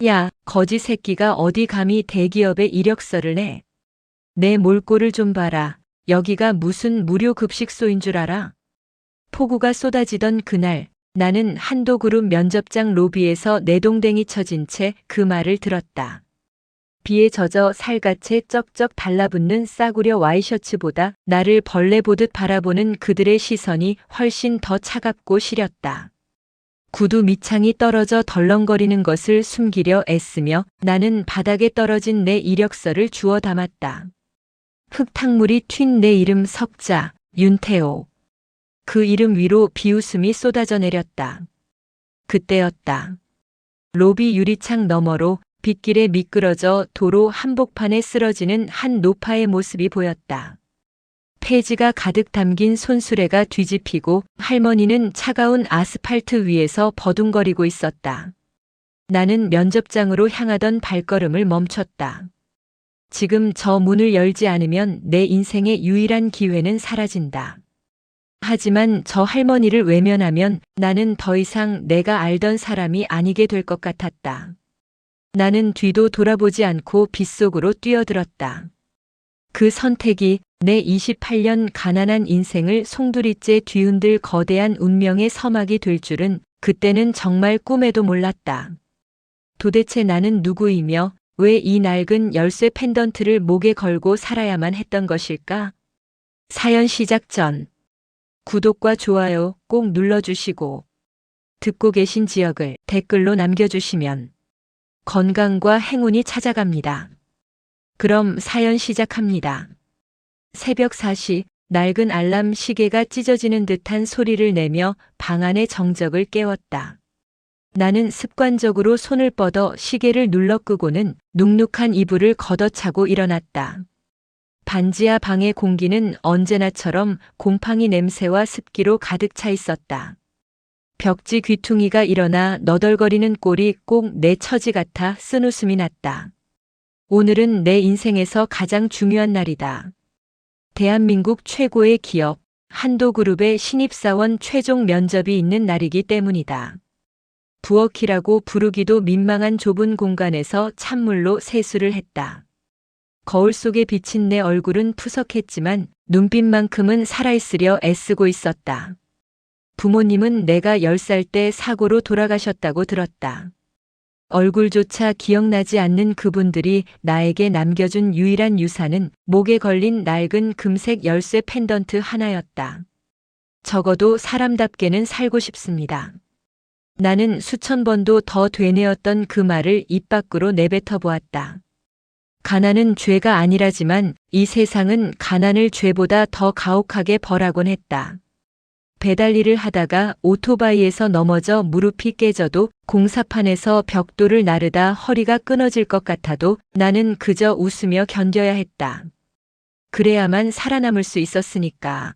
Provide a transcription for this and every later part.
야, 거지 새끼가 어디 감히 대기업에 이력서를 내. 내 몰골을 좀 봐라. 여기가 무슨 무료 급식소인 줄 알아? 폭우가 쏟아지던 그날, 나는 한도그룹 면접장 로비에서 내동댕이 쳐진 채 그 말을 들었다. 비에 젖어 살갗에 쩍쩍 달라붙는 싸구려 와이셔츠보다 나를 벌레 보듯 바라보는 그들의 시선이 훨씬 더 차갑고 시렸다. 구두 밑창이 떨어져 덜렁거리는 것을 숨기려 애쓰며 나는 바닥에 떨어진 내 이력서를 주워 담았다. 흙탕물이 튄 내 이름 석자, 윤태호. 그 이름 위로 비웃음이 쏟아져 내렸다. 그때였다. 로비 유리창 너머로 빗길에 미끄러져 도로 한복판에 쓰러지는 한 노파의 모습이 보였다. 폐지가 가득 담긴 손수레가 뒤집히고 할머니는 차가운 아스팔트 위에서 버둥거리고 있었다. 나는 면접장으로 향하던 발걸음을 멈췄다. 지금 저 문을 열지 않으면 내 인생의 유일한 기회는 사라진다. 하지만 저 할머니를 외면하면 나는 더 이상 내가 알던 사람이 아니게 될 것 같았다. 나는 뒤도 돌아보지 않고 빗속으로 뛰어들었다. 그 선택이 내 28년 가난한 인생을 송두리째 뒤흔들 거대한 운명의 서막이 될 줄은 그때는 정말 꿈에도 몰랐다. 도대체 나는 누구이며 왜 이 낡은 열쇠 펜던트를 목에 걸고 살아야만 했던 것일까? 사연 시작 전 구독과 좋아요 꼭 눌러주시고 듣고 계신 지역을 댓글로 남겨주시면 건강과 행운이 찾아갑니다. 그럼 사연 시작합니다. 새벽 4시 낡은 알람 시계가 찢어지는 듯한 소리를 내며 방 안의 정적을 깨웠다. 나는 습관적으로 손을 뻗어 시계를 눌러 끄고는 눅눅한 이불을 걷어차고 일어났다. 반지하 방의 공기는 언제나처럼 곰팡이 냄새와 습기로 가득 차 있었다. 벽지 귀퉁이가 일어나 너덜거리는 꼴이 꼭 내 처지 같아 쓴웃음이 났다. 오늘은 내 인생에서 가장 중요한 날이다. 대한민국 최고의 기업, 한도그룹의 신입사원 최종 면접이 있는 날이기 때문이다. 부엌이라고 부르기도 민망한 좁은 공간에서 찬물로 세수를 했다. 거울 속에 비친 내 얼굴은 푸석했지만 눈빛만큼은 살아있으려 애쓰고 있었다. 부모님은 내가 10살 때 사고로 돌아가셨다고 들었다. 얼굴조차 기억나지 않는 그분들이 나에게 남겨준 유일한 유산은 목에 걸린 낡은 금색 열쇠 펜던트 하나였다. 적어도 사람답게는 살고 싶습니다. 나는 수천 번도 더 되뇌었던 그 말을 입 밖으로 내뱉어 보았다. 가난은 죄가 아니라지만 이 세상은 가난을 죄보다 더 가혹하게 벌하곤 했다. 배달 일을 하다가 오토바이에서 넘어져 무릎이 깨져도 공사판에서 벽돌을 나르다 허리가 끊어질 것 같아도 나는 그저 웃으며 견뎌야 했다. 그래야만 살아남을 수 있었으니까.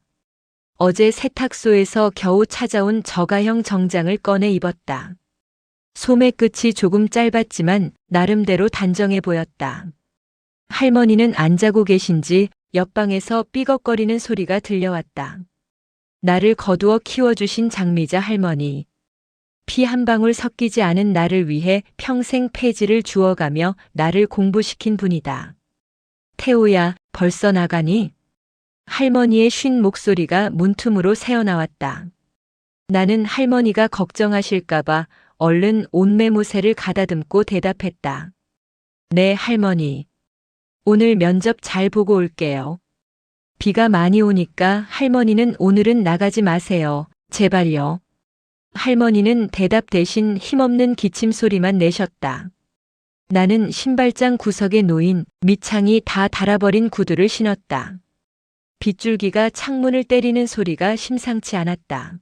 어제 세탁소에서 겨우 찾아온 저가형 정장을 꺼내 입었다. 소매 끝이 조금 짧았지만 나름대로 단정해 보였다. 할머니는 안 자고 계신지 옆방에서 삐걱거리는 소리가 들려왔다. 나를 거두어 키워주신 장미자 할머니. 피 한 방울 섞이지 않은 나를 위해 평생 폐지를 주워가며 나를 공부시킨 분이다. 태호야, 벌써 나가니? 할머니의 쉰 목소리가 문틈으로 새어나왔다. 나는 할머니가 걱정하실까봐 얼른 옷매무새를 가다듬고 대답했다. 네, 할머니. 오늘 면접 잘 보고 올게요. 비가 많이 오니까 할머니는 오늘은 나가지 마세요. 제발요. 할머니는 대답 대신 힘없는 기침 소리만 내셨다. 나는 신발장 구석에 놓인 밑창이 다 닳아버린 구두를 신었다. 빗줄기가 창문을 때리는 소리가 심상치 않았다.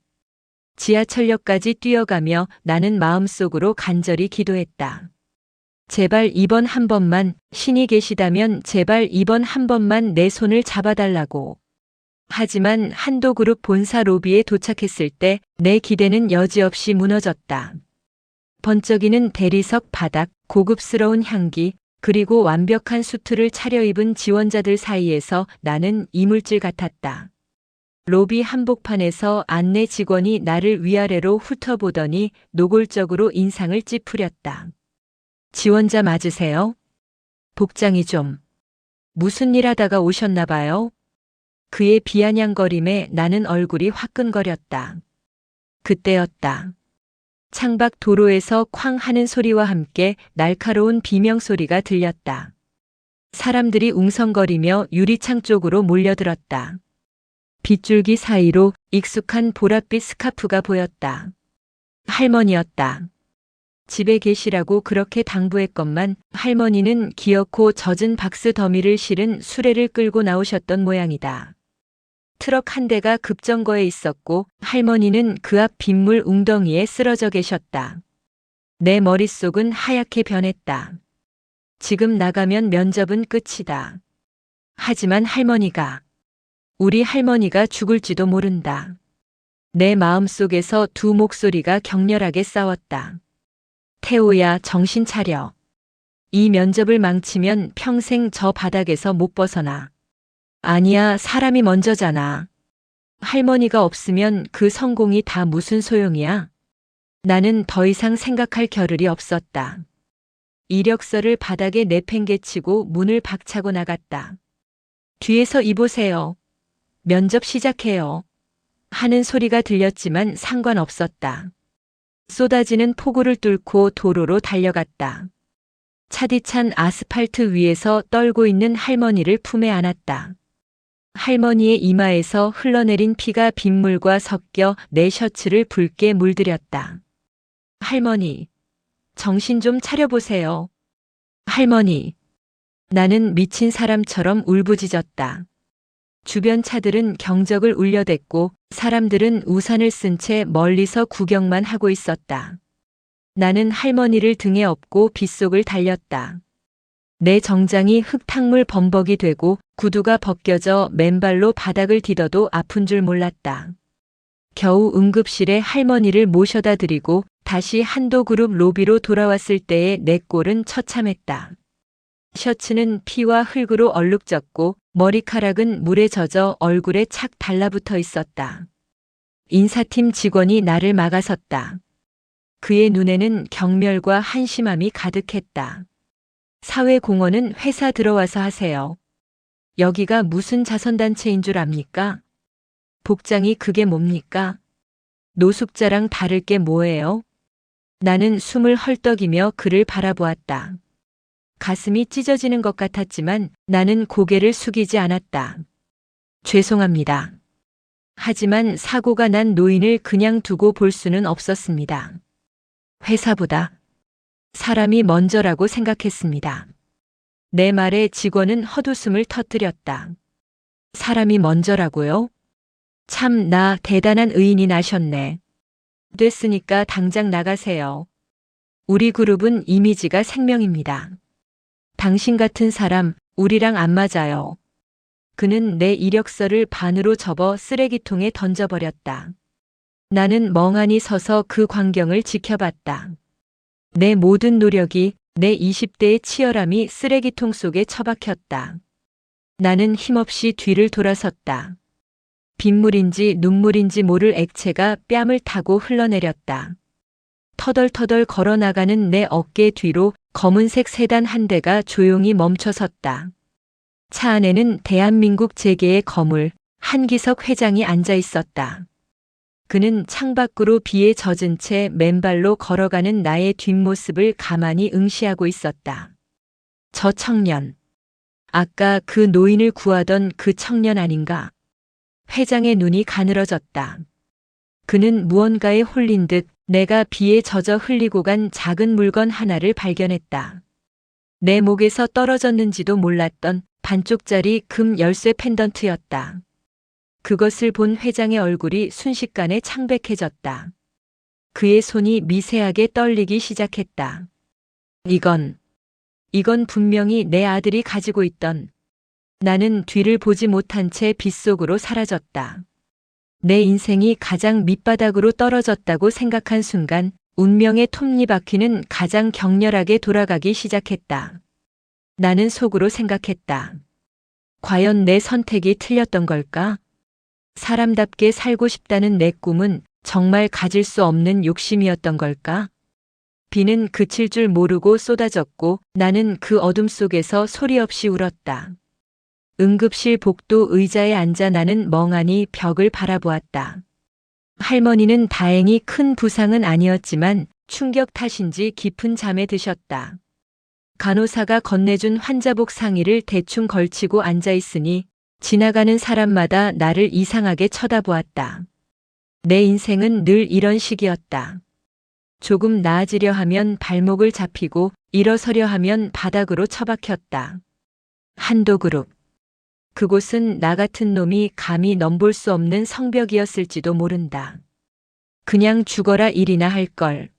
지하철역까지 뛰어가며 나는 마음속으로 간절히 기도했다. 제발 이번 한 번만, 신이 계시다면 제발 이번 한 번만 내 손을 잡아달라고. 하지만 한도그룹 본사 로비에 도착했을 때 내 기대는 여지없이 무너졌다. 번쩍이는 대리석 바닥, 고급스러운 향기, 그리고 완벽한 수트를 차려입은 지원자들 사이에서 나는 이물질 같았다. 로비 한복판에서 안내 직원이 나를 위아래로 훑어보더니 노골적으로 인상을 찌푸렸다. 지원자 맞으세요? 복장이 좀 무슨 일 하다가 오셨나 봐요. 그의 비아냥거림에 나는 얼굴이 화끈거렸다. 그때였다. 창밖 도로에서 쾅 하는 소리와 함께 날카로운 비명소리가 들렸다. 사람들이 웅성거리며 유리창 쪽으로 몰려들었다. 빗줄기 사이로 익숙한 보랏빛 스카프가 보였다. 할머니였다. 집에 계시라고 그렇게 당부했건만 할머니는 기어코 젖은 박스 더미를 실은 수레를 끌고 나오셨던 모양이다. 트럭 한 대가 급정거에 있었고 할머니는 그 앞 빗물 웅덩이에 쓰러져 계셨다. 내 머릿속은 하얗게 변했다. 지금 나가면 면접은 끝이다. 하지만 우리 할머니가 죽을지도 모른다. 내 마음속에서 두 목소리가 격렬하게 싸웠다. 태호야, 정신 차려. 이 면접을 망치면 평생 저 바닥에서 못 벗어나. 아니야, 사람이 먼저잖아. 할머니가 없으면 그 성공이 다 무슨 소용이야? 나는 더 이상 생각할 겨를이 없었다. 이력서를 바닥에 내팽개치고 문을 박차고 나갔다. 뒤에서 이보세요. 면접 시작해요. 하는 소리가 들렸지만 상관없었다. 쏟아지는 폭우를 뚫고 도로로 달려갔다. 차디찬 아스팔트 위에서 떨고 있는 할머니를 품에 안았다. 할머니의 이마에서 흘러내린 피가 빗물과 섞여 내 셔츠를 붉게 물들였다. 할머니, 정신 좀 차려보세요. 할머니. 나는 미친 사람처럼 울부짖었다. 주변 차들은 경적을 울려댔고 사람들은 우산을 쓴 채 멀리서 구경만 하고 있었다. 나는 할머니를 등에 업고 빗속을 달렸다. 내 정장이 흙탕물 범벅이 되고 구두가 벗겨져 맨발로 바닥을 디뎌도 아픈 줄 몰랐다. 겨우 응급실에 할머니를 모셔다 드리고 다시 한도그룹 로비로 돌아왔을 때의 내 꼴은 처참했다. 셔츠는 피와 흙으로 얼룩졌고 머리카락은 물에 젖어 얼굴에 착 달라붙어 있었다. 인사팀 직원이 나를 막아섰다. 그의 눈에는 경멸과 한심함이 가득했다. 사회공헌은 회사 들어와서 하세요. 여기가 무슨 자선단체인 줄 압니까? 복장이 그게 뭡니까? 노숙자랑 다를 게 뭐예요? 나는 숨을 헐떡이며 그를 바라보았다. 가슴이 찢어지는 것 같았지만 나는 고개를 숙이지 않았다. 죄송합니다. 하지만 사고가 난 노인을 그냥 두고 볼 수는 없었습니다. 회사보다 사람이 먼저라고 생각했습니다. 내 말에 직원은 헛웃음을 터뜨렸다. 사람이 먼저라고요? 참, 나 대단한 의인이 나셨네. 됐으니까 당장 나가세요. 우리 그룹은 이미지가 생명입니다. 당신 같은 사람, 우리랑 안 맞아요. 그는 내 이력서를 반으로 접어 쓰레기통에 던져버렸다. 나는 멍하니 서서 그 광경을 지켜봤다. 내 모든 노력이, 내 20대의 치열함이 쓰레기통 속에 처박혔다. 나는 힘없이 뒤를 돌아섰다. 빗물인지 눈물인지 모를 액체가 뺨을 타고 흘러내렸다. 터덜터덜 걸어나가는 내 어깨 뒤로 검은색 세단 한 대가 조용히 멈춰섰다. 차 안에는 대한민국 재계의 거물 한기석 회장이 앉아 있었다. 그는 창밖으로 비에 젖은 채 맨발로 걸어가는 나의 뒷모습을 가만히 응시하고 있었다. 저 청년. 아까 그 노인을 구하던 그 청년 아닌가? 회장의 눈이 가늘어졌다. 그는 무언가에 홀린 듯 내가 비에 젖어 흘리고 간 작은 물건 하나를 발견했다. 내 목에서 떨어졌는지도 몰랐던 반쪽짜리 금 열쇠 펜던트였다. 그것을 본 회장의 얼굴이 순식간에 창백해졌다. 그의 손이 미세하게 떨리기 시작했다. 이건 분명히 내 아들이 가지고 있던. 나는 뒤를 보지 못한 채 빗속으로 사라졌다. 내 인생이 가장 밑바닥으로 떨어졌다고 생각한 순간 운명의 톱니바퀴는 가장 격렬하게 돌아가기 시작했다. 나는 속으로 생각했다. 과연 내 선택이 틀렸던 걸까? 사람답게 살고 싶다는 내 꿈은 정말 가질 수 없는 욕심이었던 걸까? 비는 그칠 줄 모르고 쏟아졌고 나는 그 어둠 속에서 소리 없이 울었다. 응급실 복도 의자에 앉아 나는 멍하니 벽을 바라보았다. 할머니는 다행히 큰 부상은 아니었지만 충격 탓인지 깊은 잠에 드셨다. 간호사가 건네준 환자복 상의를 대충 걸치고 앉아 있으니 지나가는 사람마다 나를 이상하게 쳐다보았다. 내 인생은 늘 이런 식이었다. 조금 나아지려 하면 발목을 잡히고 일어서려 하면 바닥으로 처박혔다. 한도그룹. 그곳은 나 같은 놈이 감히 넘볼 수 없는 성벽이었을지도 모른다. 그냥 죽어라 일이나 할 걸.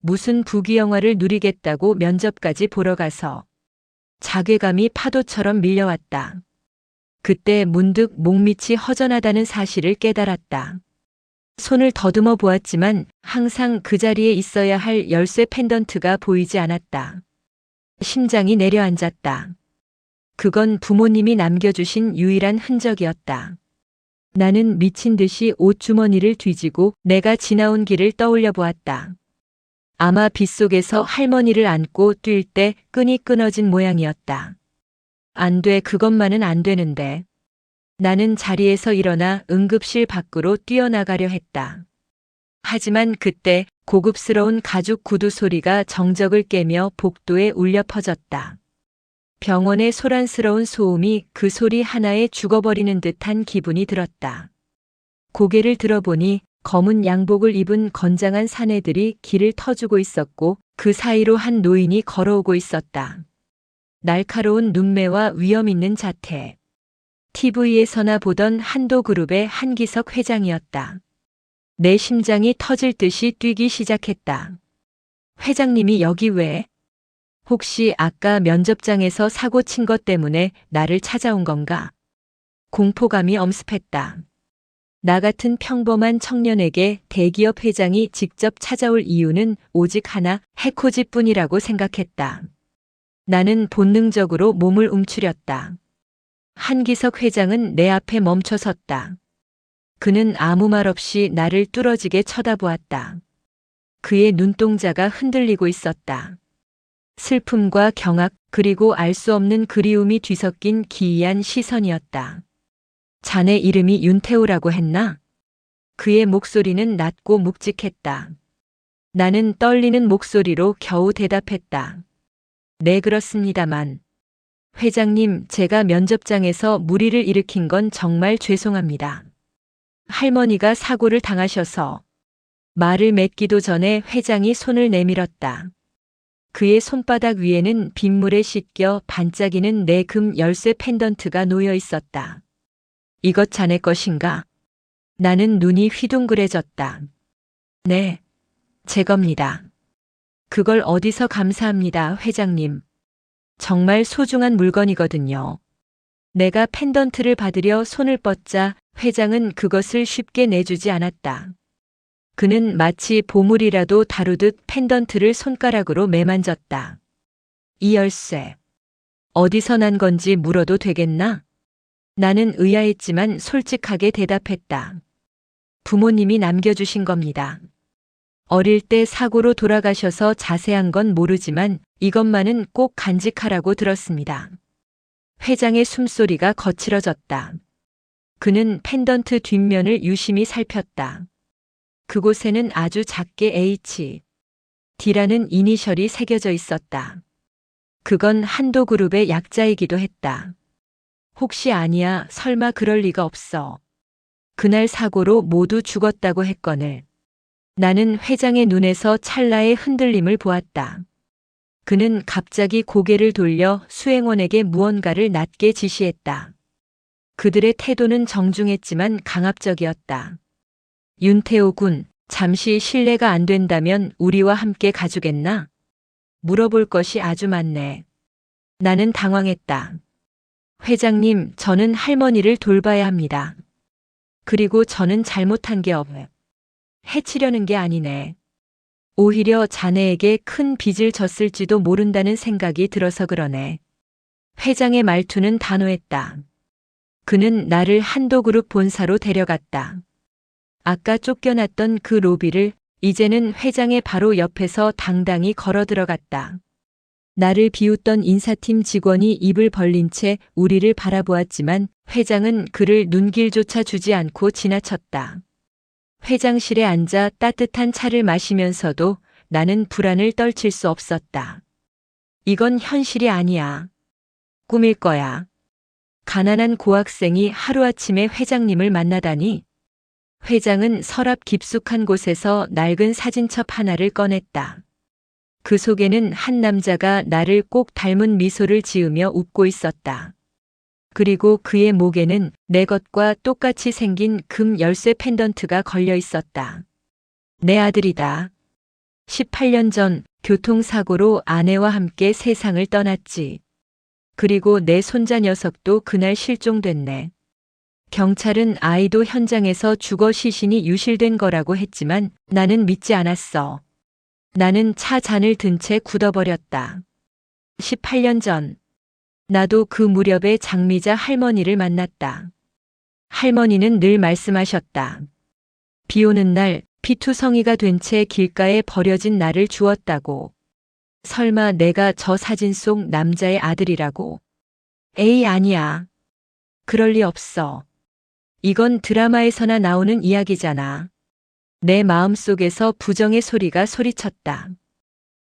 무슨 부귀영화를 누리겠다고 면접까지 보러 가서. 자괴감이 파도처럼 밀려왔다. 그때 문득 목밑이 허전하다는 사실을 깨달았다. 손을 더듬어 보았지만 항상 그 자리에 있어야 할 열쇠 펜던트가 보이지 않았다. 심장이 내려앉았다. 그건 부모님이 남겨주신 유일한 흔적이었다. 나는 미친 듯이 옷주머니를 뒤지고 내가 지나온 길을 떠올려 보았다. 아마 빗속에서 할머니를 안고 뛸 때 끈이 끊어진 모양이었다. 안 돼, 그것만은 안 되는데. 나는 자리에서 일어나 응급실 밖으로 뛰어나가려 했다. 하지만 그때 고급스러운 가죽 구두 소리가 정적을 깨며 복도에 울려 퍼졌다. 병원의 소란스러운 소음이 그 소리 하나에 죽어버리는 듯한 기분이 들었다. 고개를 들어보니 검은 양복을 입은 건장한 사내들이 길을 터주고 있었고 그 사이로 한 노인이 걸어오고 있었다. 날카로운 눈매와 위험 있는 자태. TV에서나 보던 한도그룹의 한기석 회장이었다. 내 심장이 터질 듯이 뛰기 시작했다. 회장님이 여기 왜? 혹시 아까 면접장에서 사고 친 것 때문에 나를 찾아온 건가? 공포감이 엄습했다. 나 같은 평범한 청년에게 대기업 회장이 직접 찾아올 이유는 오직 하나, 해코지뿐이라고 생각했다. 나는 본능적으로 몸을 움츠렸다. 한기석 회장은 내 앞에 멈춰 섰다. 그는 아무 말 없이 나를 뚫어지게 쳐다보았다. 그의 눈동자가 흔들리고 있었다. 슬픔과 경악 그리고 알 수 없는 그리움이 뒤섞인 기이한 시선이었다. 자네 이름이 윤태우라고 했나? 그의 목소리는 낮고 묵직했다. 나는 떨리는 목소리로 겨우 대답했다. 네, 그렇습니다만. 회장님, 제가 면접장에서 무리를 일으킨 건 정말 죄송합니다. 할머니가 사고를 당하셔서. 말을 맺기도 전에 회장이 손을 내밀었다. 그의 손바닥 위에는 빗물에 씻겨 반짝이는 내 금 열쇠 펜던트가 놓여 있었다. 이것 자네 것인가? 나는 눈이 휘둥그레졌다. 네, 제 겁니다. 그걸 어디서 감사합니다, 회장님. 정말 소중한 물건이거든요. 내가 펜던트를 받으려 손을 뻗자 회장은 그것을 쉽게 내주지 않았다. 그는 마치 보물이라도 다루듯 펜던트를 손가락으로 매만졌다. 이 열쇠, 어디서 난 건지 물어도 되겠나? 나는 의아했지만 솔직하게 대답했다. 부모님이 남겨주신 겁니다. 어릴 때 사고로 돌아가셔서 자세한 건 모르지만 이것만은 꼭 간직하라고 들었습니다. 회장의 숨소리가 거칠어졌다. 그는 펜던트 뒷면을 유심히 살폈다. 그곳에는 아주 작게 H, D라는 이니셜이 새겨져 있었다. 그건 한도그룹의 약자이기도 했다. 혹시 아니야, 설마 그럴 리가 없어. 그날 사고로 모두 죽었다고 했거늘. 나는 회장의 눈에서 찰나의 흔들림을 보았다. 그는 갑자기 고개를 돌려 수행원에게 무언가를 낮게 지시했다. 그들의 태도는 정중했지만 강압적이었다. 윤태호 군, 잠시 실례가 안 된다면 우리와 함께 가주겠나? 물어볼 것이 아주 많네. 나는 당황했다. 회장님, 저는 할머니를 돌봐야 합니다. 그리고 저는 잘못한 게 없네. 해치려는 게 아니네. 오히려 자네에게 큰 빚을 졌을지도 모른다는 생각이 들어서 그러네. 회장의 말투는 단호했다. 그는 나를 한도그룹 본사로 데려갔다. 아까 쫓겨났던 그 로비를 이제는 회장의 바로 옆에서 당당히 걸어 들어갔다. 나를 비웃던 인사팀 직원이 입을 벌린 채 우리를 바라보았지만 회장은 그를 눈길조차 주지 않고 지나쳤다. 회장실에 앉아 따뜻한 차를 마시면서도 나는 불안을 떨칠 수 없었다. 이건 현실이 아니야. 꿈일 거야. 가난한 고학생이 하루아침에 회장님을 만나다니. 회장은 서랍 깊숙한 곳에서 낡은 사진첩 하나를 꺼냈다. 그 속에는 한 남자가 나를 꼭 닮은 미소를 지으며 웃고 있었다. 그리고 그의 목에는 내 것과 똑같이 생긴 금 열쇠 펜던트가 걸려 있었다. 내 아들이다. 18년 전 교통사고로 아내와 함께 세상을 떠났지. 그리고 내 손자 녀석도 그날 실종됐네. 경찰은 아이도 현장에서 주거 시신이 유실된 거라고 했지만 나는 믿지 않았어. 나는 차 잔을 든 채 굳어버렸다. 18년 전, 나도 그 무렵에 장미자 할머니를 만났다. 할머니는 늘 말씀하셨다. 비 오는 날 피투성이가 된 채 길가에 버려진 나를 주었다고. 설마 내가 저 사진 속 남자의 아들이라고? 에이, 아니야. 그럴 리 없어. 이건 드라마에서나 나오는 이야기잖아. 내 마음속에서 부정의 소리가 소리쳤다.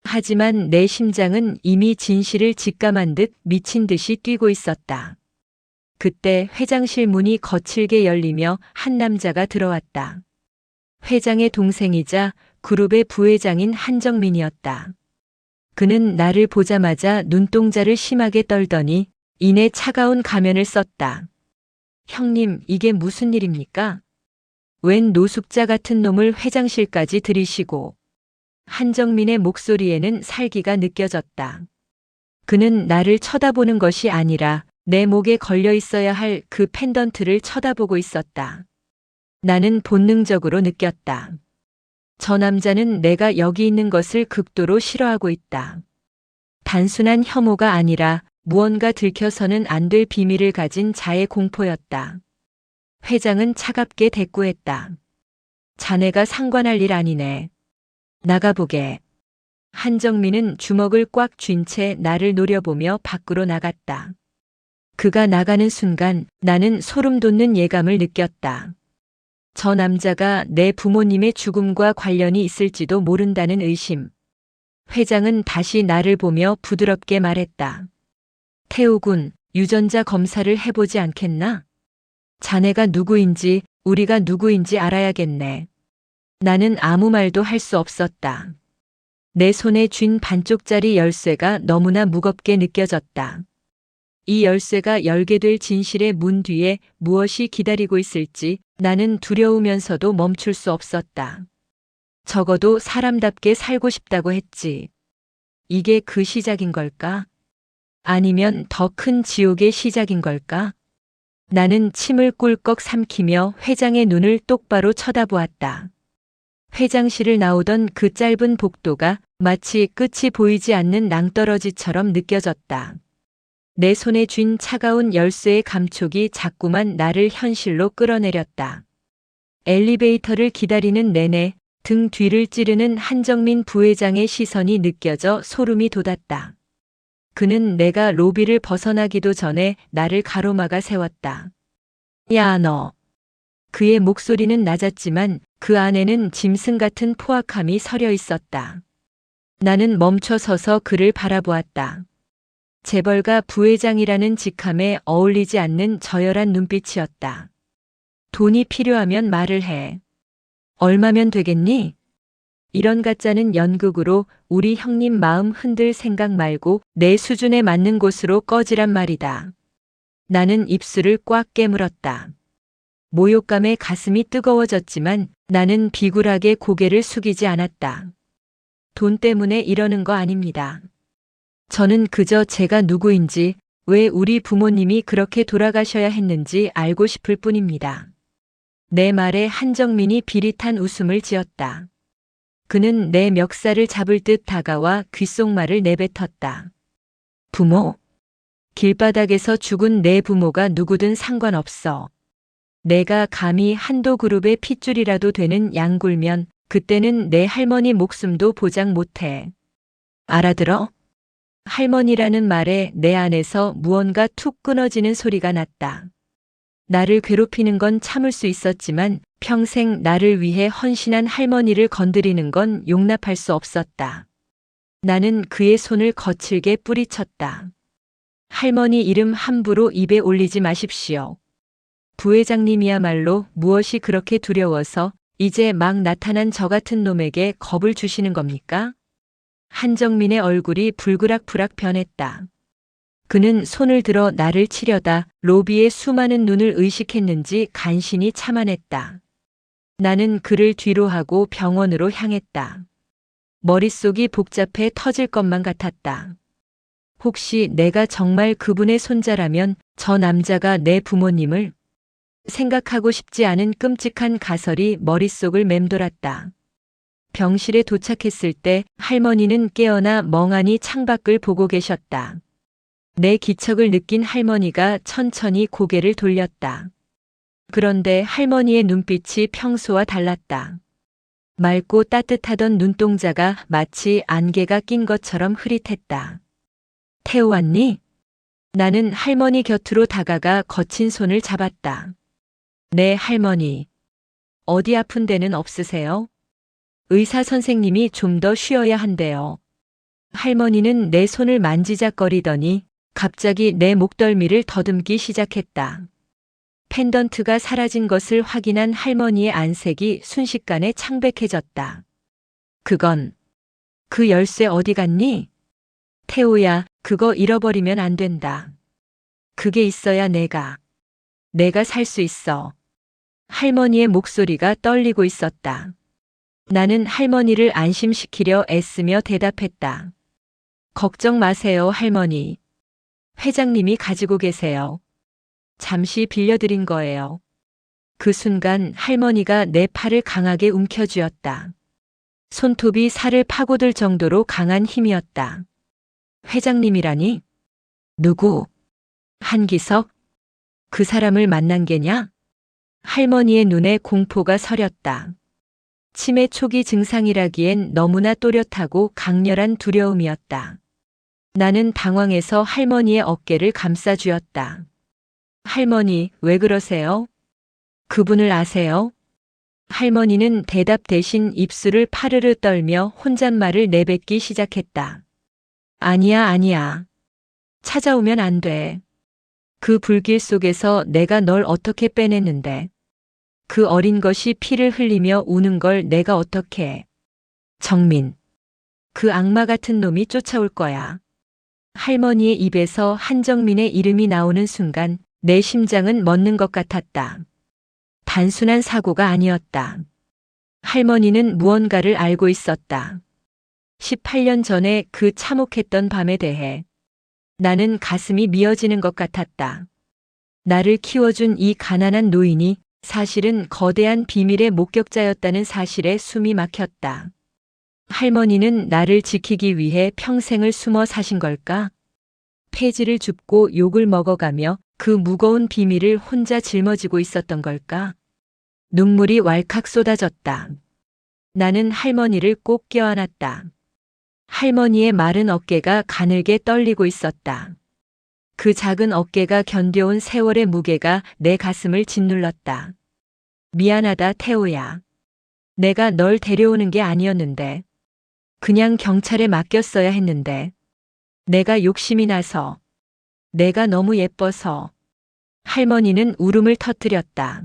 하지만 내 심장은 이미 진실을 직감한 듯 미친 듯이 뛰고 있었다. 그때 회장실 문이 거칠게 열리며 한 남자가 들어왔다. 회장의 동생이자 그룹의 부회장인 한정민이었다. 그는 나를 보자마자 눈동자를 심하게 떨더니 이내 차가운 가면을 썼다. 형님, 이게 무슨 일입니까? 웬 노숙자 같은 놈을 회장실까지 들이시고. 한정민의 목소리에는 살기가 느껴졌다. 그는 나를 쳐다보는 것이 아니라 내 목에 걸려 있어야 할 그 펜던트를 쳐다보고 있었다. 나는 본능적으로 느꼈다. 저 남자는 내가 여기 있는 것을 극도로 싫어하고 있다. 단순한 혐오가 아니라 무언가 들켜서는 안 될 비밀을 가진 자의 공포였다. 회장은 차갑게 대꾸했다. 자네가 상관할 일 아니네. 나가보게. 한정민은 주먹을 꽉 쥔 채 나를 노려보며 밖으로 나갔다. 그가 나가는 순간 나는 소름 돋는 예감을 느꼈다. 저 남자가 내 부모님의 죽음과 관련이 있을지도 모른다는 의심. 회장은 다시 나를 보며 부드럽게 말했다. 태우군, 유전자 검사를 해보지 않겠나? 자네가 누구인지, 우리가 누구인지 알아야겠네. 나는 아무 말도 할 수 없었다. 내 손에 쥔 반쪽짜리 열쇠가 너무나 무겁게 느껴졌다. 이 열쇠가 열게 될 진실의 문 뒤에 무엇이 기다리고 있을지 나는 두려우면서도 멈출 수 없었다. 적어도 사람답게 살고 싶다고 했지. 이게 그 시작인 걸까? 아니면 더 큰 지옥의 시작인 걸까? 나는 침을 꿀꺽 삼키며 회장의 눈을 똑바로 쳐다보았다. 회장실을 나오던 그 짧은 복도가 마치 끝이 보이지 않는 낭떠러지처럼 느껴졌다. 내 손에 쥔 차가운 열쇠의 감촉이 자꾸만 나를 현실로 끌어내렸다. 엘리베이터를 기다리는 내내 등 뒤를 찌르는 한정민 부회장의 시선이 느껴져 소름이 돋았다. 그는 내가 로비를 벗어나기도 전에 나를 가로막아 세웠다. 야, 너. 그의 목소리는 낮았지만 그 안에는 짐승 같은 포악함이 서려 있었다. 나는 멈춰 서서 그를 바라보았다. 재벌가 부회장이라는 직함에 어울리지 않는 저열한 눈빛이었다. 돈이 필요하면 말을 해. 얼마면 되겠니? 이런 가짜는 연극으로 우리 형님 마음 흔들 생각 말고 내 수준에 맞는 곳으로 꺼지란 말이다. 나는 입술을 꽉 깨물었다. 모욕감에 가슴이 뜨거워졌지만 나는 비굴하게 고개를 숙이지 않았다. 돈 때문에 이러는 거 아닙니다. 저는 그저 제가 누구인지, 왜 우리 부모님이 그렇게 돌아가셔야 했는지 알고 싶을 뿐입니다. 내 말에 한정민이 비릿한 웃음을 지었다. 그는 내 멱살을 잡을 듯 다가와 귓속말을 내뱉었다. 부모? 길바닥에서 죽은 내 부모가 누구든 상관없어. 내가 감히 한도그룹의 핏줄이라도 되는 양굴면 그때는 내 할머니 목숨도 보장 못해. 알아들어? 할머니라는 말에 내 안에서 무언가 툭 끊어지는 소리가 났다. 나를 괴롭히는 건 참을 수 있었지만 평생 나를 위해 헌신한 할머니를 건드리는 건 용납할 수 없었다. 나는 그의 손을 거칠게 뿌리쳤다. 할머니 이름 함부로 입에 올리지 마십시오. 부회장님이야말로 무엇이 그렇게 두려워서 이제 막 나타난 저 같은 놈에게 겁을 주시는 겁니까? 한정민의 얼굴이 불그락불락 변했다. 그는 손을 들어 나를 치려다 로비의 수많은 눈을 의식했는지 간신히 참아냈다. 나는 그를 뒤로 하고 병원으로 향했다. 머릿속이 복잡해 터질 것만 같았다. 혹시 내가 정말 그분의 손자라면 저 남자가 내 부모님을 생각하고 싶지 않은 끔찍한 가설이 머릿속을 맴돌았다. 병실에 도착했을 때 할머니는 깨어나 멍하니 창밖을 보고 계셨다. 내 기척을 느낀 할머니가 천천히 고개를 돌렸다. 그런데 할머니의 눈빛이 평소와 달랐다. 맑고 따뜻하던 눈동자가 마치 안개가 낀 것처럼 흐릿했다. 태우 왔니? 나는 할머니 곁으로 다가가 거친 손을 잡았다. 네, 할머니. 어디 아픈 데는 없으세요? 의사 선생님이 좀 더 쉬어야 한대요. 할머니는 내 손을 만지작거리더니 갑자기 내 목덜미를 더듬기 시작했다. 펜던트가 사라진 것을 확인한 할머니의 안색이 순식간에 창백해졌다. 그건, 그 열쇠 어디 갔니? 태우야, 그거 잃어버리면 안 된다. 그게 있어야 내가 살 수 있어. 할머니의 목소리가 떨리고 있었다. 나는 할머니를 안심시키려 애쓰며 대답했다. 걱정 마세요, 할머니. 회장님이 가지고 계세요. 잠시 빌려드린 거예요. 그 순간 할머니가 내 팔을 강하게 움켜쥐었다. 손톱이 살을 파고들 정도로 강한 힘이었다. 회장님이라니? 누구? 한기석? 그 사람을 만난 게냐? 할머니의 눈에 공포가 서렸다. 치매 초기 증상이라기엔 너무나 또렷하고 강렬한 두려움이었다. 나는 당황해서 할머니의 어깨를 감싸쥐었다. 할머니, 왜 그러세요? 그분을 아세요? 할머니는 대답 대신 입술을 파르르 떨며 혼잣말을 내뱉기 시작했다. 아니야. 찾아오면 안 돼. 그 불길 속에서 내가 널 어떻게 빼냈는데. 그 어린 것이 피를 흘리며 우는 걸 내가 어떻게 해. 정민. 그 악마 같은 놈이 쫓아올 거야. 할머니의 입에서 한정민의 이름이 나오는 순간 내 심장은 멎는 것 같았다. 단순한 사고가 아니었다. 할머니는 무언가를 알고 있었다. 18년 전에 그 참혹했던 밤에 대해 나는 가슴이 미어지는 것 같았다. 나를 키워준 이 가난한 노인이 사실은 거대한 비밀의 목격자였다는 사실에 숨이 막혔다. 할머니는 나를 지키기 위해 평생을 숨어 사신 걸까? 폐지를 줍고 욕을 먹어가며 그 무거운 비밀을 혼자 짊어지고 있었던 걸까? 눈물이 왈칵 쏟아졌다. 나는 할머니를 꼭 껴안았다. 할머니의 마른 어깨가 가늘게 떨리고 있었다. 그 작은 어깨가 견뎌온 세월의 무게가 내 가슴을 짓눌렀다. 미안하다, 태우야. 내가 널 데려오는 게 아니었는데. 그냥 경찰에 맡겼어야 했는데. 내가 욕심이 나서. 내가 너무 예뻐서. 할머니는 울음을 터뜨렸다.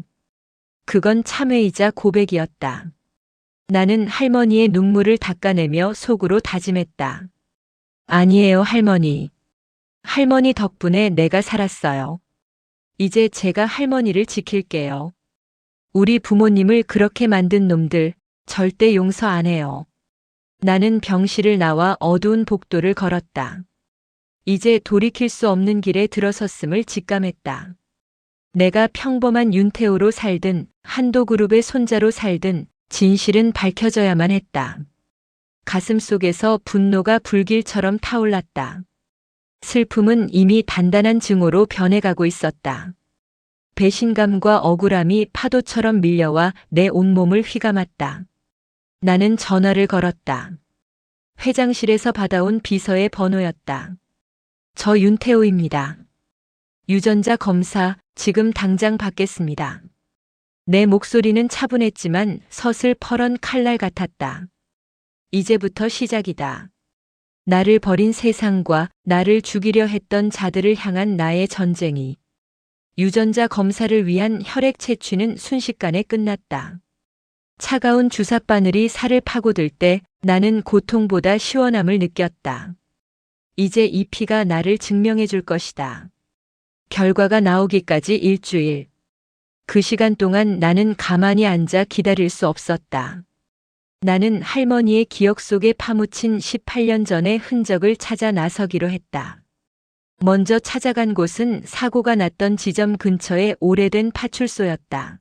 그건 참회이자 고백이었다. 나는 할머니의 눈물을 닦아내며 속으로 다짐했다. 아니에요, 할머니. 할머니 덕분에 내가 살았어요. 이제 제가 할머니를 지킬게요. 우리 부모님을 그렇게 만든 놈들 절대 용서 안 해요. 나는 병실을 나와 어두운 복도를 걸었다. 이제 돌이킬 수 없는 길에 들어섰음을 직감했다. 내가 평범한 윤태호로 살든 한도그룹의 손자로 살든 진실은 밝혀져야만 했다. 가슴 속에서 분노가 불길처럼 타올랐다. 슬픔은 이미 단단한 증오로 변해가고 있었다. 배신감과 억울함이 파도처럼 밀려와 내 온몸을 휘감았다. 나는 전화를 걸었다. 회장실에서 받아온 비서의 번호였다. 저 윤태호입니다. 유전자 검사 지금 당장 받겠습니다. 내 목소리는 차분했지만 서슬퍼런 칼날 같았다. 이제부터 시작이다. 나를 버린 세상과 나를 죽이려 했던 자들을 향한 나의 전쟁이. 유전자 검사를 위한 혈액 채취는 순식간에 끝났다. 차가운 주사바늘이 살을 파고들 때 나는 고통보다 시원함을 느꼈다. 이제 이 피가 나를 증명해 줄 것이다. 결과가 나오기까지 일주일. 그 시간 동안 나는 가만히 앉아 기다릴 수 없었다. 나는 할머니의 기억 속에 파묻힌 18년 전의 흔적을 찾아 나서기로 했다. 먼저 찾아간 곳은 사고가 났던 지점 근처의 오래된 파출소였다.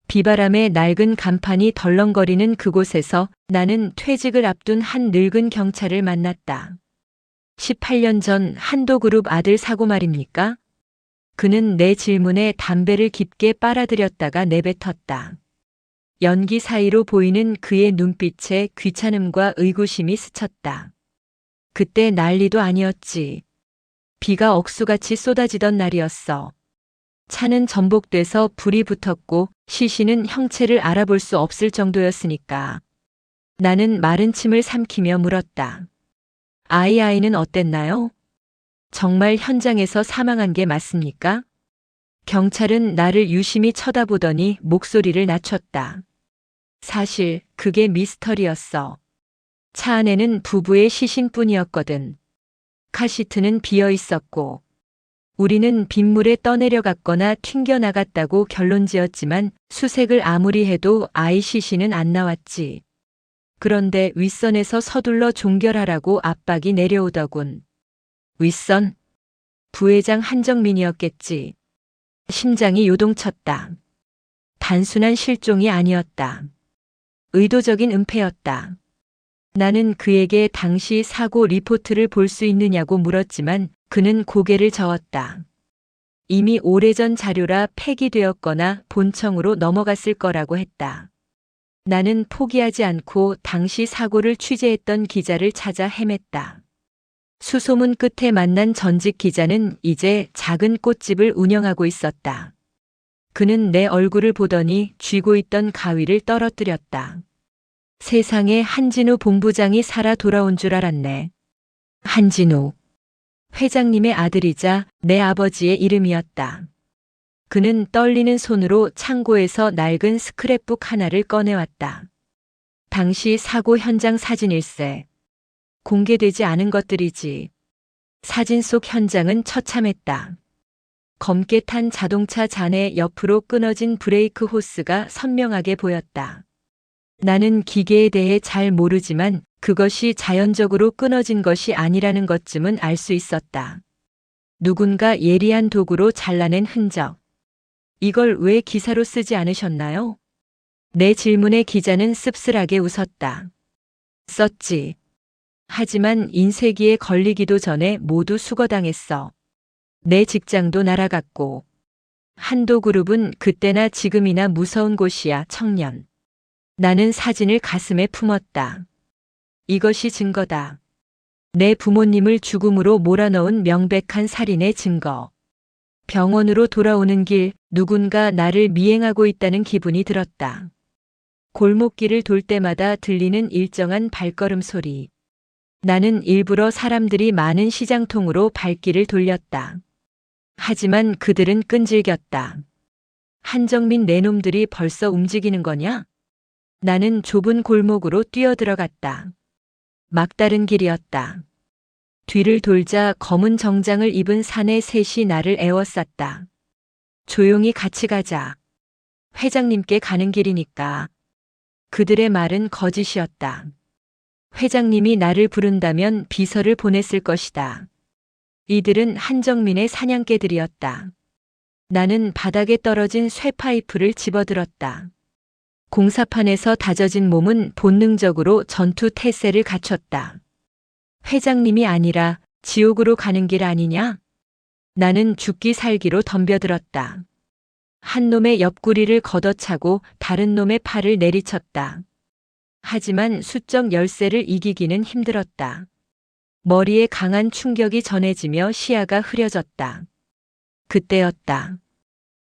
비바람에 낡은 간판이 덜렁거리는 그곳에서 나는 퇴직을 앞둔 한 늙은 경찰을 만났다. 18년 전 한도그룹 아들 사고 말입니까? 그는 내 질문에 담배를 깊게 빨아들였다가 내뱉었다. 연기 사이로 보이는 그의 눈빛에 귀찮음과 의구심이 스쳤다. 그때 난리도 아니었지. 비가 억수같이 쏟아지던 날이었어. 차는 전복돼서 불이 붙었고 시신은 형체를 알아볼 수 없을 정도였으니까. 나는 마른 침을 삼키며 물었다. 아이는 어땠나요? 정말 현장에서 사망한 게 맞습니까? 경찰은 나를 유심히 쳐다보더니 목소리를 낮췄다. 사실 그게 미스터리였어. 차 안에는 부부의 시신뿐이었거든. 카시트는 비어 있었고 우리는 빗물에 떠내려갔거나 튕겨나갔다고 결론지었지만 수색을 아무리 해도 아이 시신은 안 나왔지. 그런데 윗선에서 서둘러 종결하라고 압박이 내려오더군. 윗선? 부회장 한정민이었겠지. 심장이 요동쳤다. 단순한 실종이 아니었다. 의도적인 은폐였다. 나는 그에게 당시 사고 리포트를 볼 수 있느냐고 물었지만 그는 고개를 저었다. 이미 오래전 자료라 폐기되었거나 본청으로 넘어갔을 거라고 했다. 나는 포기하지 않고 당시 사고를 취재했던 기자를 찾아 헤맸다. 수소문 끝에 만난 전직 기자는 이제 작은 꽃집을 운영하고 있었다. 그는 내 얼굴을 보더니 쥐고 있던 가위를 떨어뜨렸다. 세상에 한진우 본부장이 살아 돌아온 줄 알았네. 한진우. 회장님의 아들이자 내 아버지의 이름이었다. 그는 떨리는 손으로 창고에서 낡은 스크랩북 하나를 꺼내왔다. 당시 사고 현장 사진일세. 공개되지 않은 것들이지. 사진 속 현장은 처참했다. 검게 탄 자동차 잔해 옆으로 끊어진 브레이크 호스가 선명하게 보였다. 나는 기계에 대해 잘 모르지만 그것이 자연적으로 끊어진 것이 아니라는 것쯤은 알 수 있었다. 누군가 예리한 도구로 잘라낸 흔적. 이걸 왜 기사로 쓰지 않으셨나요? 내 질문에 기자는 씁쓸하게 웃었다. 썼지. 하지만 인쇄기에 걸리기도 전에 모두 수거당했어. 내 직장도 날아갔고. 한도그룹은 그때나 지금이나 무서운 곳이야, 청년. 나는 사진을 가슴에 품었다. 이것이 증거다. 내 부모님을 죽음으로 몰아넣은 명백한 살인의 증거. 병원으로 돌아오는 길 누군가 나를 미행하고 있다는 기분이 들었다. 골목길을 돌 때마다 들리는 일정한 발걸음 소리. 나는 일부러 사람들이 많은 시장통으로 발길을 돌렸다. 하지만 그들은 끈질겼다. 한정민 내놈들이 벌써 움직이는 거냐? 나는 좁은 골목으로 뛰어들어갔다. 막다른 길이었다. 뒤를 돌자 검은 정장을 입은 사내 셋이 나를 에워쌌다. 조용히 같이 가자. 회장님께 가는 길이니까. 그들의 말은 거짓이었다. 회장님이 나를 부른다면 비서를 보냈을 것이다. 이들은 한정민의 사냥개들이었다. 나는 바닥에 떨어진 쇠파이프를 집어들었다. 공사판에서 다져진 몸은 본능적으로 전투 태세를 갖췄다. 회장님이 아니라 지옥으로 가는 길 아니냐? 나는 죽기 살기로 덤벼들었다. 한 놈의 옆구리를 걷어차고 다른 놈의 팔을 내리쳤다. 하지만 수적 열쇠를 이기기는 힘들었다. 머리에 강한 충격이 전해지며 시야가 흐려졌다. 그때였다.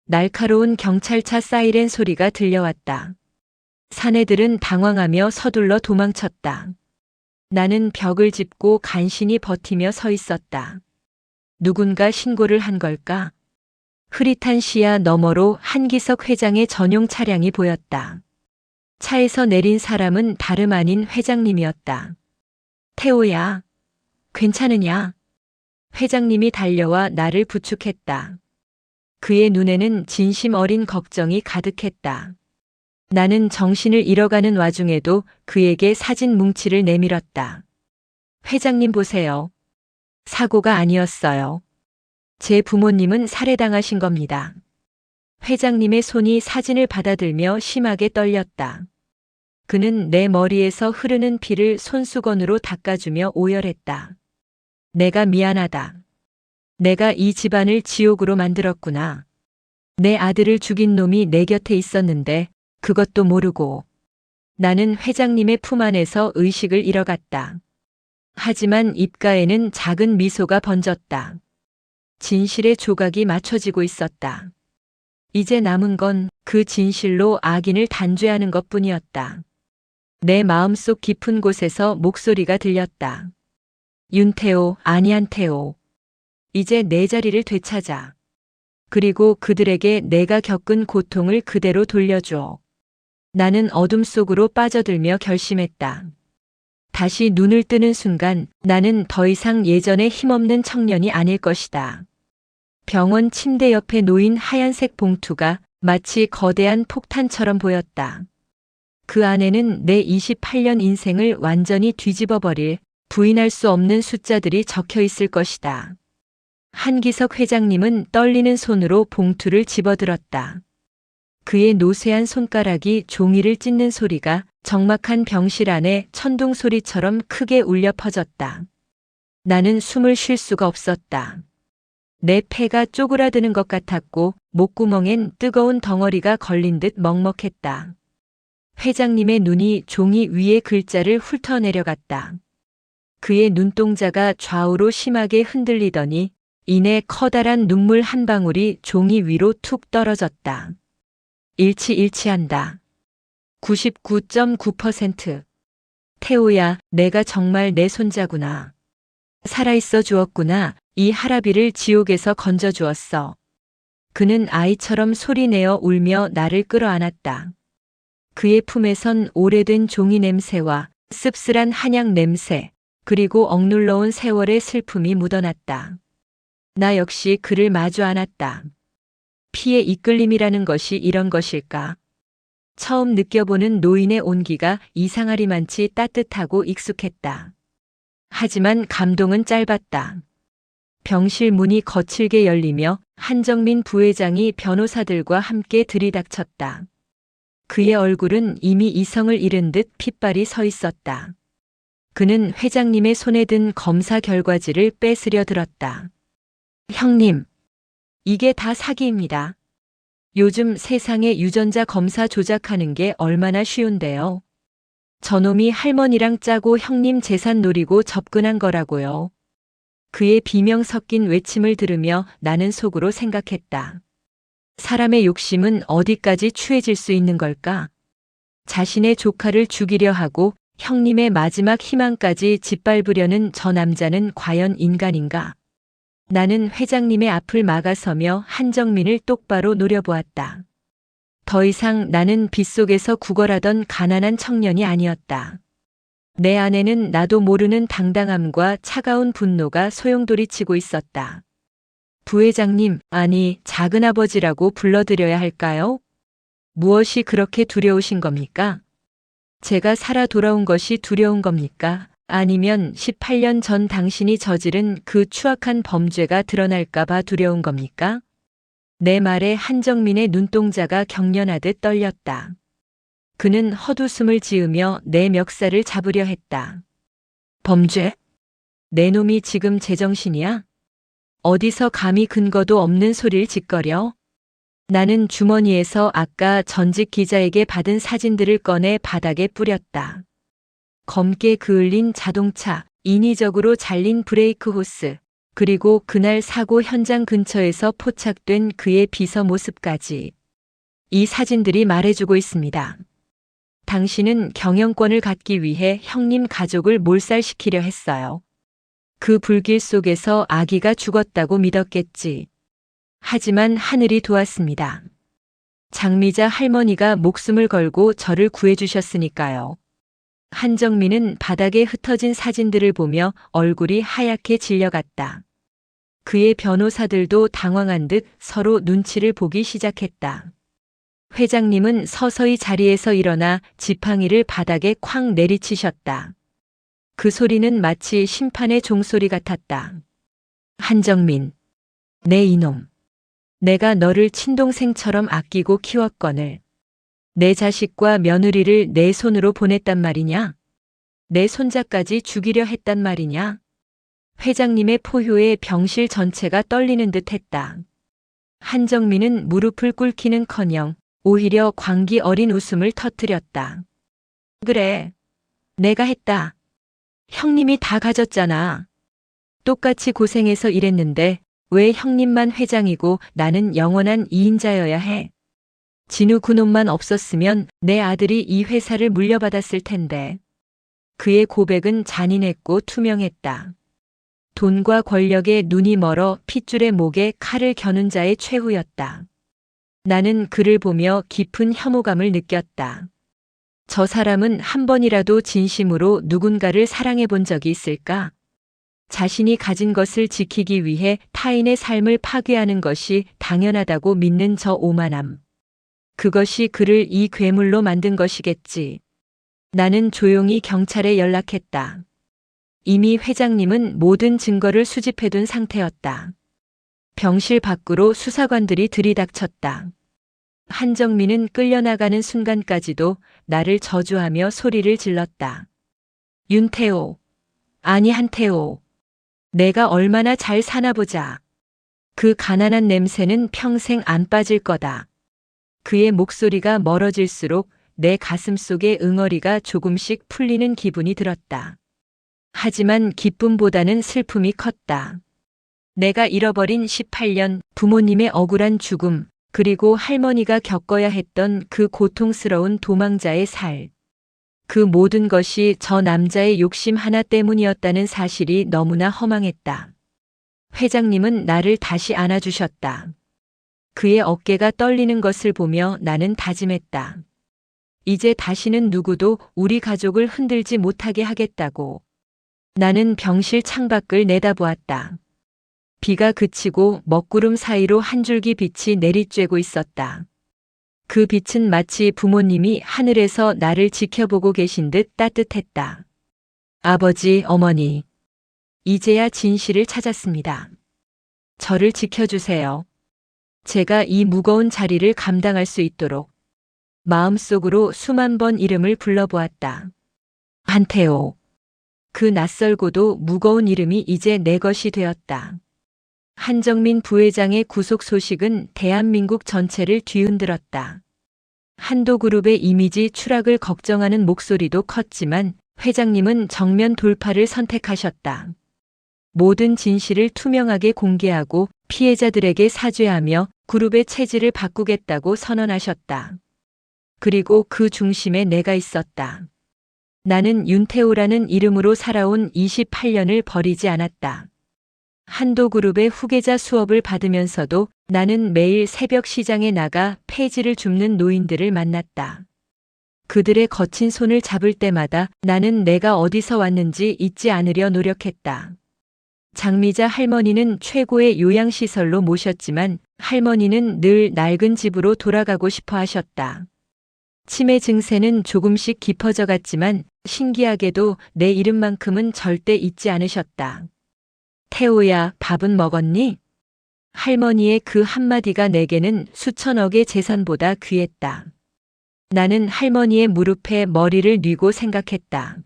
날카로운 경찰차 사이렌 소리가 들려왔다. 사내들은 당황하며 서둘러 도망쳤다. 나는 벽을 짚고 간신히 버티며 서 있었다. 누군가 신고를 한 걸까? 흐릿한 시야 너머로 한기석 회장의 전용 차량이 보였다. 차에서 내린 사람은 다름 아닌 회장님이었다. 태호야, 괜찮으냐? 회장님이 달려와 나를 부축했다. 그의 눈에는 진심 어린 걱정이 가득했다. 나는 정신을 잃어가는 와중에도 그에게 사진 뭉치를 내밀었다. 회장님 보세요. 사고가 아니었어요. 제 부모님은 살해당하신 겁니다. 회장님의 손이 사진을 받아들며 심하게 떨렸다. 그는 내 머리에서 흐르는 피를 손수건으로 닦아주며 오열했다. 내가 미안하다. 내가 이 집안을 지옥으로 만들었구나. 내 아들을 죽인 놈이 내 곁에 있었는데 그것도 모르고. 나는 회장님의 품 안에서 의식을 잃어갔다. 하지만 입가에는 작은 미소가 번졌다. 진실의 조각이 맞춰지고 있었다. 이제 남은 건 그 진실로 악인을 단죄하는 것뿐이었다. 내 마음속 깊은 곳에서 목소리가 들렸다. 윤태호, 아니 한태호. 이제 내 자리를 되찾아. 그리고 그들에게 내가 겪은 고통을 그대로 돌려줘. 나는 어둠 속으로 빠져들며 결심했다. 다시 눈을 뜨는 순간 나는 더 이상 예전의 힘없는 청년이 아닐 것이다. 병원 침대 옆에 놓인 하얀색 봉투가 마치 거대한 폭탄처럼 보였다. 그 안에는 내 28년 인생을 완전히 뒤집어버릴 부인할 수 없는 숫자들이 적혀 있을 것이다. 한기석 회장님은 떨리는 손으로 봉투를 집어들었다. 그의 노쇠한 손가락이 종이를 찢는 소리가 적막한 병실 안에 천둥 소리처럼 크게 울려 퍼졌다. 나는 숨을 쉴 수가 없었다. 내 폐가 쪼그라드는 것 같았고 목구멍엔 뜨거운 덩어리가 걸린 듯 먹먹했다. 회장님의 눈이 종이 위의 글자를 훑어내려갔다. 그의 눈동자가 좌우로 심하게 흔들리더니 이내 커다란 눈물 한 방울이 종이 위로 툭 떨어졌다. 일치한다. 99.9%. 태호야, 내가 정말 내 손자구나. 살아있어 주었구나. 이 할아비를 지옥에서 건져 주었어. 그는 아이처럼 소리내어 울며 나를 끌어안았다. 그의 품에선 오래된 종이 냄새와 씁쓸한 한약 냄새, 그리고 억눌러온 세월의 슬픔이 묻어났다. 나 역시 그를 마주 안았다. 피의 이끌림이라는 것이 이런 것일까? 처음 느껴보는 노인의 온기가 이상하리만치 따뜻하고 익숙했다. 하지만 감동은 짧았다. 병실 문이 거칠게 열리며 한정민 부회장이 변호사들과 함께 들이닥쳤다. 그의 얼굴은 이미 이성을 잃은 듯 핏발이 서 있었다. 그는 회장님의 손에 든 검사 결과지를 뺏으려 들었다. 형님, 이게 다 사기입니다. 요즘 세상에 유전자 검사 조작하는 게 얼마나 쉬운데요. 저놈이 할머니랑 짜고 형님 재산 노리고 접근한 거라고요. 그의 비명 섞인 외침을 들으며 나는 속으로 생각했다. 사람의 욕심은 어디까지 추해질 수 있는 걸까? 자신의 조카를 죽이려 하고 형님의 마지막 희망까지 짓밟으려는 저 남자는 과연 인간인가? 나는 회장님의 앞을 막아서며 한정민을 똑바로 노려보았다. 더 이상 나는 빗속에서 구걸하던 가난한 청년이 아니었다. 내 안에는 나도 모르는 당당함과 차가운 분노가 소용돌이치고 있었다. 부회장님, 아니 작은아버지라고 불러드려야 할까요? 무엇이 그렇게 두려우신 겁니까? 제가 살아 돌아온 것이 두려운 겁니까? 아니면 18년 전 당신이 저지른 그 추악한 범죄가 드러날까봐 두려운 겁니까? 내 말에 한정민의 눈동자가 경련하듯 떨렸다. 그는 헛웃음을 지으며 내 멱살을 잡으려 했다. 범죄? 내 놈이 지금 제정신이야? 어디서 감히 근거도 없는 소리를 짓거려? 나는 주머니에서 아까 전직 기자에게 받은 사진들을 꺼내 바닥에 뿌렸다. 검게 그을린 자동차, 인위적으로 잘린 브레이크 호스, 그리고 그날 사고 현장 근처에서 포착된 그의 비서 모습까지. 이 사진들이 말해주고 있습니다. 당신은 경영권을 갖기 위해 형님 가족을 몰살시키려 했어요. 그 불길 속에서 아기가 죽었다고 믿었겠지. 하지만 하늘이 도왔습니다. 장미자 할머니가 목숨을 걸고 저를 구해주셨으니까요. 한정민은 바닥에 흩어진 사진들을 보며 얼굴이 하얗게 질려갔다. 그의 변호사들도 당황한 듯 서로 눈치를 보기 시작했다. 회장님은 서서히 자리에서 일어나 지팡이를 바닥에 쾅 내리치셨다. 그 소리는 마치 심판의 종소리 같았다. 한정민, 내 이놈. 내가 너를 친동생처럼 아끼고 키웠거늘. 내 자식과 며느리를 내 손으로 보냈단 말이냐? 내 손자까지 죽이려 했단 말이냐? 회장님의 포효에 병실 전체가 떨리는 듯 했다. 한정민은 무릎을 꿇기는커녕 오히려 광기 어린 웃음을 터뜨렸다. 그래, 내가 했다. 형님이 다 가졌잖아. 똑같이 고생해서 일했는데 왜 형님만 회장이고 나는 영원한 2인자여야 해? 진우 그놈만 없었으면 내 아들이 이 회사를 물려받았을 텐데. 그의 고백은 잔인했고 투명했다. 돈과 권력에 눈이 멀어 핏줄의 목에 칼을 겨눈 자의 최후였다. 나는 그를 보며 깊은 혐오감을 느꼈다. 저 사람은 한 번이라도 진심으로 누군가를 사랑해 본 적이 있을까? 자신이 가진 것을 지키기 위해 타인의 삶을 파괴하는 것이 당연하다고 믿는 저 오만함. 그것이 그를 이 괴물로 만든 것이겠지. 나는 조용히 경찰에 연락했다. 이미 회장님은 모든 증거를 수집해둔 상태였다. 병실 밖으로 수사관들이 들이닥쳤다. 한정민은 끌려나가는 순간까지도 나를 저주하며 소리를 질렀다. 윤태호. 아니 한태호. 내가 얼마나 잘 사나 보자. 그 가난한 냄새는 평생 안 빠질 거다. 그의 목소리가 멀어질수록 내 가슴 속의 응어리가 조금씩 풀리는 기분이 들었다. 하지만 기쁨보다는 슬픔이 컸다. 내가 잃어버린 18년, 부모님의 억울한 죽음, 그리고 할머니가 겪어야 했던 그 고통스러운 도망자의 살. 그 모든 것이 저 남자의 욕심 하나 때문이었다는 사실이 너무나 허망했다. 회장님은 나를 다시 안아주셨다. 그의 어깨가 떨리는 것을 보며 나는 다짐했다. 이제 다시는 누구도 우리 가족을 흔들지 못하게 하겠다고. 나는 병실 창밖을 내다보았다. 비가 그치고 먹구름 사이로 한 줄기 빛이 내리쬐고 있었다. 그 빛은 마치 부모님이 하늘에서 나를 지켜보고 계신 듯 따뜻했다. 아버지, 어머니. 이제야 진실을 찾았습니다. 저를 지켜주세요. 제가 이 무거운 자리를 감당할 수 있도록. 마음속으로 수만 번 이름을 불러보았다. 한태호. 그 낯설고도 무거운 이름이 이제 내 것이 되었다. 한정민 부회장의 구속 소식은 대한민국 전체를 뒤흔들었다. 한도그룹의 이미지 추락을 걱정하는 목소리도 컸지만 회장님은 정면 돌파를 선택하셨다. 모든 진실을 투명하게 공개하고 피해자들에게 사죄하며 그룹의 체질을 바꾸겠다고 선언하셨다. 그리고 그 중심에 내가 있었다. 나는 윤태호라는 이름으로 살아온 28년을 버리지 않았다. 한도그룹의 후계자 수업을 받으면서도 나는 매일 새벽 시장에 나가 폐지를 줍는 노인들을 만났다. 그들의 거친 손을 잡을 때마다 나는 내가 어디서 왔는지 잊지 않으려 노력했다. 장미자 할머니는 최고의 요양시설로 모셨지만 할머니는 늘 낡은 집으로 돌아가고 싶어 하셨다. 치매 증세는 조금씩 깊어져 갔지만 신기하게도 내 이름만큼은 절대 잊지 않으셨다. 태호야, 밥은 먹었니? 할머니의 그 한마디가 내게는 수천억의 재산보다 귀했다. 나는 할머니의 무릎에 머리를 뉘고 생각했다.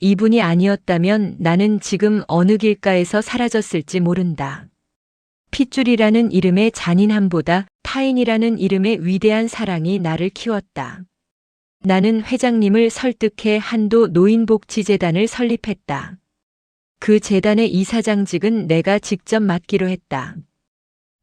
이분이 아니었다면 나는 지금 어느 길가에서 사라졌을지 모른다. 핏줄이라는 이름의 잔인함보다 타인이라는 이름의 위대한 사랑이 나를 키웠다. 나는 회장님을 설득해 한도 노인복지재단을 설립했다. 그 재단의 이사장직은 내가 직접 맡기로 했다.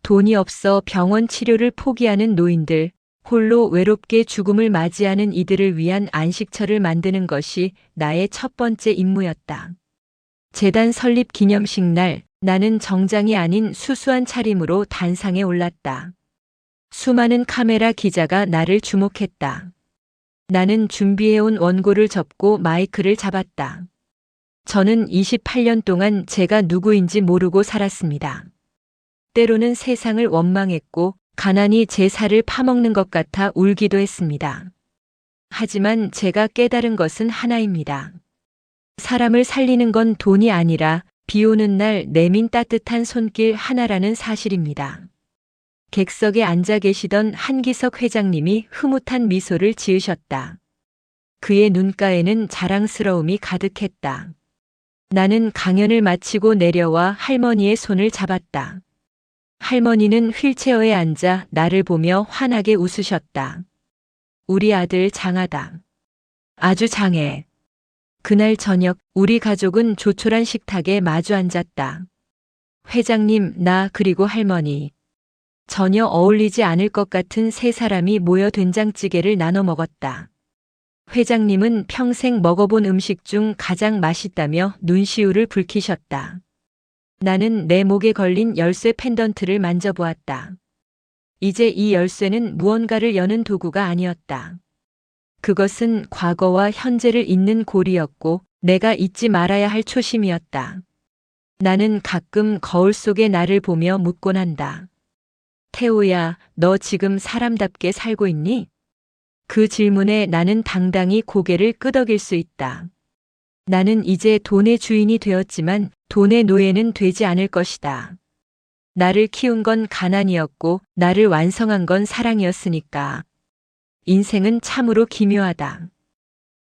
돈이 없어 병원 치료를 포기하는 노인들, 홀로 외롭게 죽음을 맞이하는 이들을 위한 안식처를 만드는 것이 나의 첫 번째 임무였다. 재단 설립 기념식 날, 나는 정장이 아닌 수수한 차림으로 단상에 올랐다. 수많은 카메라 기자가 나를 주목했다. 나는 준비해온 원고를 접고 마이크를 잡았다. 저는 28년 동안 제가 누구인지 모르고 살았습니다. 때로는 세상을 원망했고 가난이 제 살을 파먹는 것 같아 울기도 했습니다. 하지만 제가 깨달은 것은 하나입니다. 사람을 살리는 건 돈이 아니라 비 오는 날 내민 따뜻한 손길 하나라는 사실입니다. 객석에 앉아 계시던 한기석 회장님이 흐뭇한 미소를 지으셨다. 그의 눈가에는 자랑스러움이 가득했다. 나는 강연을 마치고 내려와 할머니의 손을 잡았다. 할머니는 휠체어에 앉아 나를 보며 환하게 웃으셨다. 우리 아들 장하다. 아주 장해. 그날 저녁 우리 가족은 조촐한 식탁에 마주 앉았다. 회장님, 나 그리고 할머니. 전혀 어울리지 않을 것 같은 세 사람이 모여 된장찌개를 나눠 먹었다. 회장님은 평생 먹어본 음식 중 가장 맛있다며 눈시울을 붉히셨다. 나는 내 목에 걸린 열쇠 펜던트를 만져보았다. 이제 이 열쇠는 무언가를 여는 도구가 아니었다. 그것은 과거와 현재를 잇는 고리였고 내가 잊지 말아야 할 초심이었다. 나는 가끔 거울 속의 나를 보며 묻곤 한다. 태호야, 너 지금 사람답게 살고 있니? 그 질문에 나는 당당히 고개를 끄덕일 수 있다. 나는 이제 돈의 주인이 되었지만 돈의 노예는 되지 않을 것이다. 나를 키운 건 가난이었고 나를 완성한 건 사랑이었으니까. 인생은 참으로 기묘하다.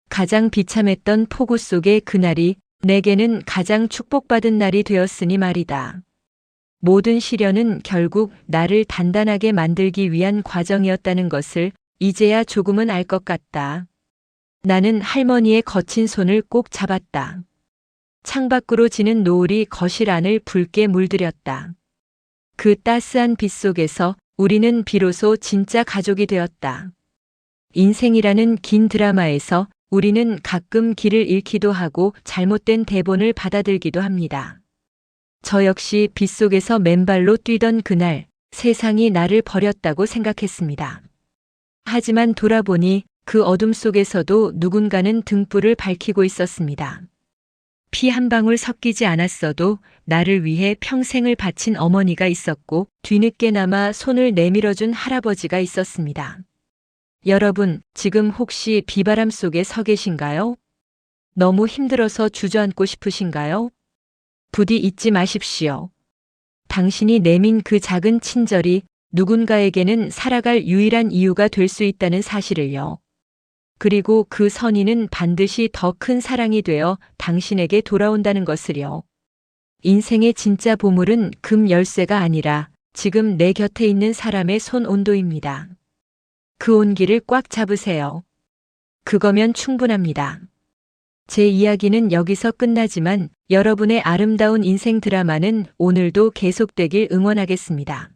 가장 비참했던 폭우 속의 그날이 내게는 가장 축복받은 날이 되었으니 말이다. 모든 시련은 결국 나를 단단하게 만들기 위한 과정이었다는 것을 이제야 조금은 알 것 같다. 나는 할머니의 거친 손을 꼭 잡았다. 창밖으로 지는 노을이 거실 안을 붉게 물들였다. 그 따스한 빛 속에서 우리는 비로소 진짜 가족이 되었다. 인생이라는 긴 드라마에서 우리는 가끔 길을 잃기도 하고 잘못된 대본을 받아들기도 합니다. 저 역시 빛 속에서 맨발로 뛰던 그날 세상이 나를 버렸다고 생각했습니다. 하지만 돌아보니 그 어둠 속에서도 누군가는 등불을 밝히고 있었습니다. 피 한 방울 섞이지 않았어도 나를 위해 평생을 바친 어머니가 있었고 뒤늦게나마 손을 내밀어준 할아버지가 있었습니다. 여러분, 지금 혹시 비바람 속에 서 계신가요? 너무 힘들어서 주저앉고 싶으신가요? 부디 잊지 마십시오. 당신이 내민 그 작은 친절이 누군가에게는 살아갈 유일한 이유가 될 수 있다는 사실을요. 그리고 그 선의는 반드시 더 큰 사랑이 되어 당신에게 돌아온다는 것을요. 인생의 진짜 보물은 금 열쇠가 아니라 지금 내 곁에 있는 사람의 손 온도입니다. 그 온기를 꽉 잡으세요. 그거면 충분합니다. 제 이야기는 여기서 끝나지만 여러분의 아름다운 인생 드라마는 오늘도 계속되길 응원하겠습니다.